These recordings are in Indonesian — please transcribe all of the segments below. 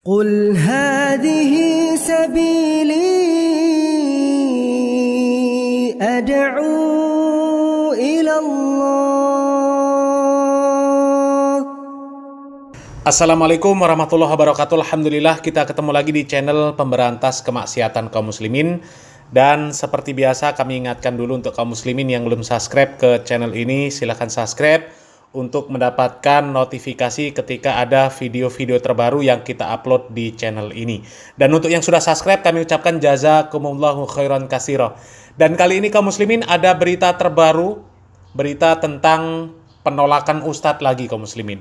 قل هذه سبيلي أدعو إلى الله. Assalamualaikum warahmatullahi wabarakatuh. Alhamdulillah kita ketemu lagi di channel pemberantas kemaksiatan kaum muslimin. Dan seperti biasa kami ingatkan dulu untuk kaum muslimin yang belum subscribe ke channel ini, silahkan subscribe untuk mendapatkan notifikasi ketika ada video-video terbaru yang kita upload di channel ini. Dan untuk yang sudah subscribe kami ucapkan jazakumullahu khairan katsira. Dan kali ini kaum muslimin ada berita terbaru, berita tentang penolakan Ustadz lagi kaum muslimin.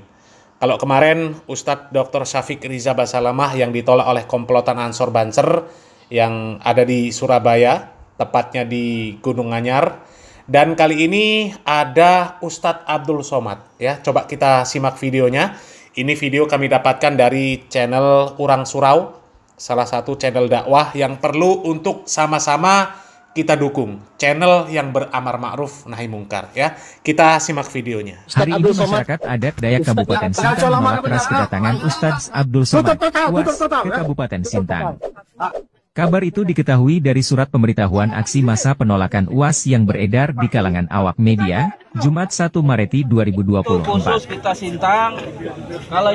Kalau kemarin Ustadz Dr. Syafiq Riza Basalamah yang ditolak oleh komplotan Ansor Banser yang ada di Surabaya, tepatnya di Gunung Anyar. Dan kali ini ada Ustadz Abdul Somad. Ya, coba kita simak videonya. Ini video kami dapatkan dari channel Urang Surau, salah satu channel dakwah yang perlu untuk sama-sama kita dukung. Channel yang beramar ma'ruf nahi mungkar. Ya, kita simak videonya. Hari ini masyarakat adat Dayak Kabupaten Sintang menolak keras kedatangan Ustadz Abdul Somad UAS ke Kabupaten Sintang. Kabar itu diketahui dari surat pemberitahuan aksi massa penolakan UAS yang beredar di kalangan awak media, Jumat 1 Maret 2024. Khusus kita Sintang, kalau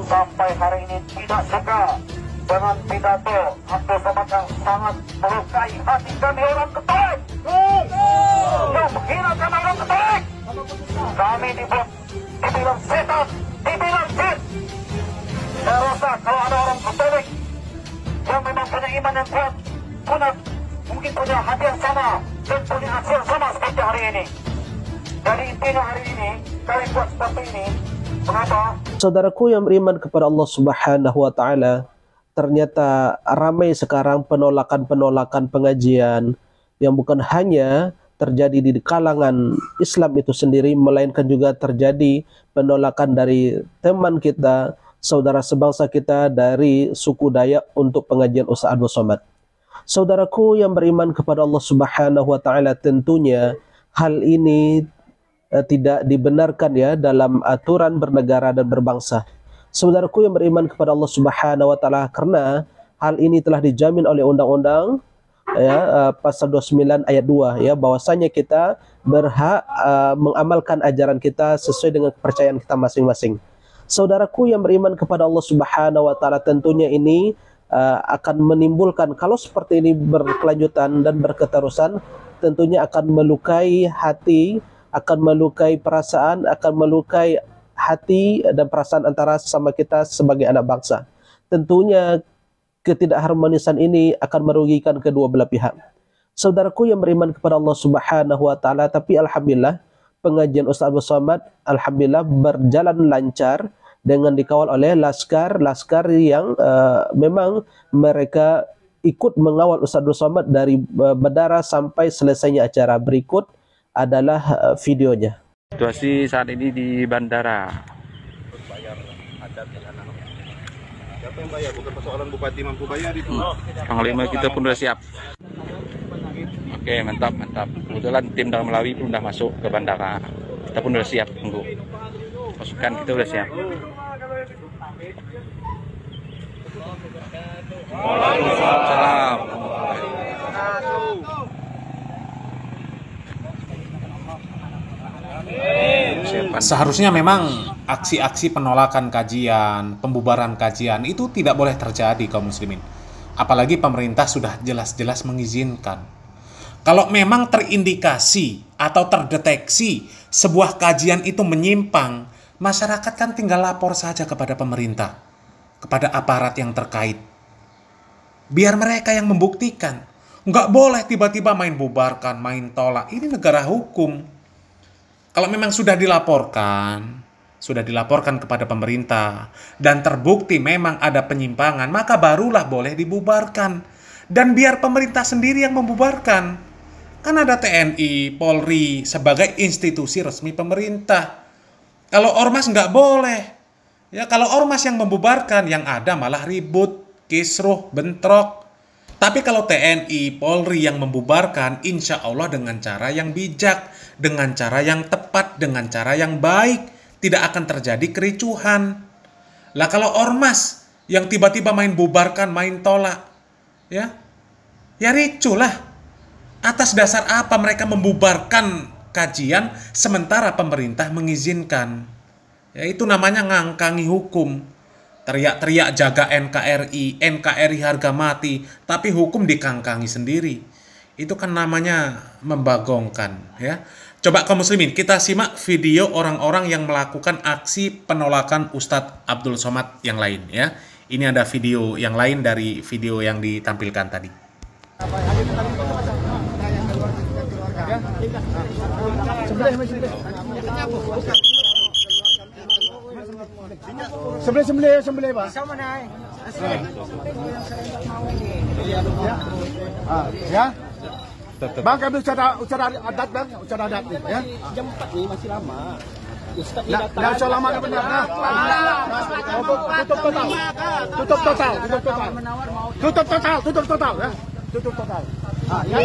sampai hari ini tidak suka dengan pidato Abdul Somad yang sangat melukai hati kami orang Katolik. Yang menghinakan orang Katolik. Kami dibilang setan, dibilang jin. Saya rasa kalau ada orang Katolik yang memang punya iman yang kuat, mungkin punya hati yang sama dan punya aksi yang sama seperti hari ini. Jadi intinya hari ini kami buat seperti ini. Mengapa? Saudaraku yang beriman kepada Allah Subhanahu wa Ta'ala, ternyata ramai sekarang penolakan-penolakan pengajian yang bukan hanya terjadi di kalangan Islam itu sendiri, melainkan juga terjadi penolakan dari teman kita, saudara sebangsa kita dari suku Dayak untuk pengajian Ustadz Abdul Somad. Saudaraku yang beriman kepada Allah Subhanahu wa Ta'ala, tentunya hal ini tidak dibenarkan ya dalam aturan bernegara dan berbangsa. Saudaraku yang beriman kepada Allah Subhanahu wa Ta'ala, karena hal ini telah dijamin oleh undang-undang ya, pasal 29 ayat 2 ya, bahwasanya kita berhak mengamalkan ajaran kita sesuai dengan kepercayaan kita masing-masing. Saudaraku yang beriman kepada Allah Subhanahu wa Ta'ala, tentunya ini akan menimbulkan, kalau seperti ini berkelanjutan dan berketerusan, tentunya akan melukai hati, akan melukai perasaan, akan melukai hati dan perasaan antara sesama kita sebagai anak bangsa. Tentunya ketidakharmonisan ini akan merugikan kedua belah pihak. Saudaraku yang beriman kepada Allah Subhanahu wa Ta'ala, tapi alhamdulillah pengajian Ustadz Abdul Somad alhamdulillah berjalan lancar dengan dikawal oleh laskar yang memang mereka ikut mengawal Ustadz Abdul Somad dari bandara sampai selesainya acara. Berikut adalah videonya. situasi saat ini di bandara. Siapa yang bayar? Bukan persoalan bupati mampu bayar itu. Panglima kita pun sudah siap. Oke, mantap. Kebetulan tim dalam Melawi pun sudah masuk ke bandara. Kita pun sudah siap tunggu. Pasukan kita sudah siap. Waalaikumsalam. Seharusnya memang aksi-aksi penolakan kajian, pembubaran kajian itu tidak boleh terjadi kaum muslimin. Apalagi pemerintah sudah jelas-jelas mengizinkan. Kalau memang terindikasi atau terdeteksi sebuah kajian itu menyimpang, masyarakat kan tinggal lapor saja kepada pemerintah, kepada aparat yang terkait. Biar mereka yang membuktikan. Nggak boleh tiba-tiba main bubarkan, main tolak. Ini negara hukum. Kalau memang sudah dilaporkan kepada pemerintah dan terbukti memang ada penyimpangan, maka barulah boleh dibubarkan. Dan biar pemerintah sendiri yang membubarkan. Kan ada TNI, Polri sebagai institusi resmi pemerintah. Kalau ormas nggak boleh. Ya, kalau ormas yang membubarkan, yang ada malah ribut, kisruh, bentrok. Tapi kalau TNI, Polri yang membubarkan, insya Allah dengan cara yang bijak, dengan cara yang tepat, dengan cara yang baik, tidak akan terjadi kericuhan. Lah kalau ormas yang tiba-tiba main bubarkan, main tolak, ya ricu lah. Atas dasar apa mereka membubarkan kajian sementara pemerintah mengizinkan? Ya, itu namanya ngangkangi hukum. Teriak-teriak jaga NKRI harga mati, tapi hukum dikangkangi sendiri. Itu kan namanya membagongkan, ya. Coba kaum muslimin, kita simak video orang-orang yang melakukan aksi penolakan Ustadz Abdul Somad yang lain, ya. Ini ada video yang lain dari video yang ditampilkan tadi. Sembelih Pak. Ya. Bang, kami ucara adat Bang, ucara adat ya. Jam 4 nih masih lama. Ustaz Nah, so lama kan benar. Tutup total ya. Tutup total ya. Tutup total. Ya.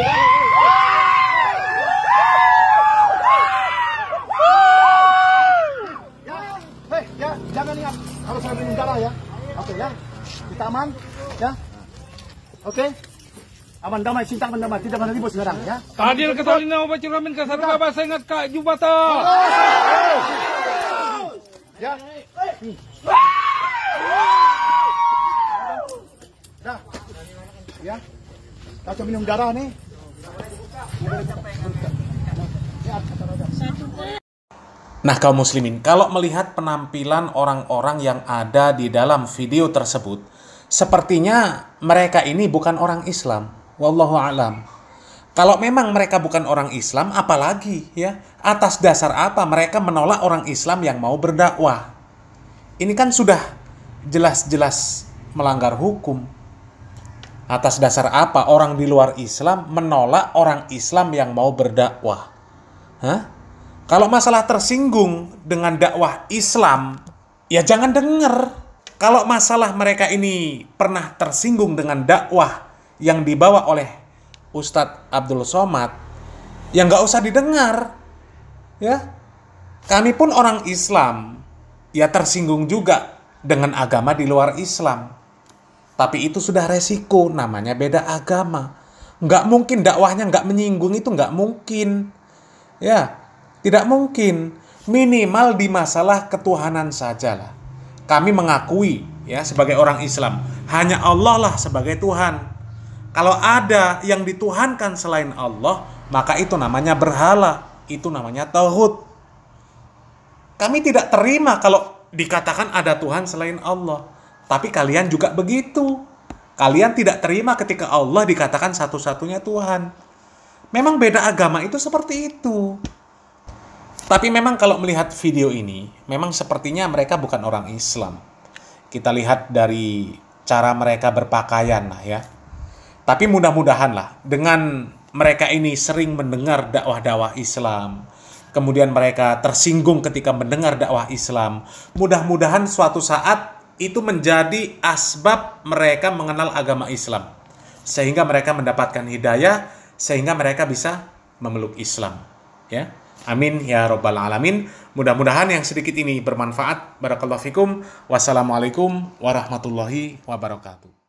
Hei, ya, jangan ingat kalau saya minum darah ya. Oke ya. Kita aman ya. Oke. Aman damai, cinta aman damai, tidak ada ribut sekarang ya. Adil kesalina obat curamin kasar bahasa ingat Kak Jubata. Ya. Dah. Ya. Kita minum darah nih. Nah kaum muslimin, kalau melihat penampilan orang-orang yang ada di dalam video tersebut, sepertinya mereka ini bukan orang Islam. Wallahu a'lam. Kalau memang mereka bukan orang Islam, apalagi ya? Atas dasar apa mereka menolak orang Islam yang mau berdakwah? Ini kan sudah jelas-jelas melanggar hukum. Atas dasar apa orang di luar Islam menolak orang Islam yang mau berdakwah? Hah? Kalau masalah tersinggung dengan dakwah Islam, ya jangan dengar. Kalau masalah mereka ini pernah tersinggung dengan dakwah yang dibawa oleh Ustadz Abdul Somad, ya nggak usah didengar. Ya, kami pun orang Islam, ya tersinggung juga dengan agama di luar Islam. Tapi itu sudah resiko, namanya beda agama. Nggak mungkin dakwahnya nggak menyinggung, itu nggak mungkin. Ya, tidak mungkin. Minimal di masalah ketuhanan sajalah. Kami mengakui ya sebagai orang Islam, hanya Allah lah sebagai Tuhan. Kalau ada yang dituhankan selain Allah, maka itu namanya berhala, itu namanya tauhid. Kami tidak terima kalau dikatakan ada Tuhan selain Allah. Tapi kalian juga begitu. Kalian tidak terima ketika Allah dikatakan satu-satunya Tuhan. Memang beda agama itu seperti itu. Tapi memang kalau melihat video ini, memang sepertinya mereka bukan orang Islam. Kita lihat dari cara mereka berpakaian lah ya. Tapi mudah-mudahan lah, dengan mereka ini sering mendengar dakwah-dakwah Islam, kemudian mereka tersinggung ketika mendengar dakwah Islam, mudah-mudahan suatu saat itu menjadi asbab mereka mengenal agama Islam. Sehingga mereka mendapatkan hidayah, sehingga mereka bisa memeluk Islam. Ya. Amin ya rabbal alamin. Mudah-mudahan yang sedikit ini bermanfaat. Barakallahu fikum. Wassalamualaikum warahmatullahi wabarakatuh.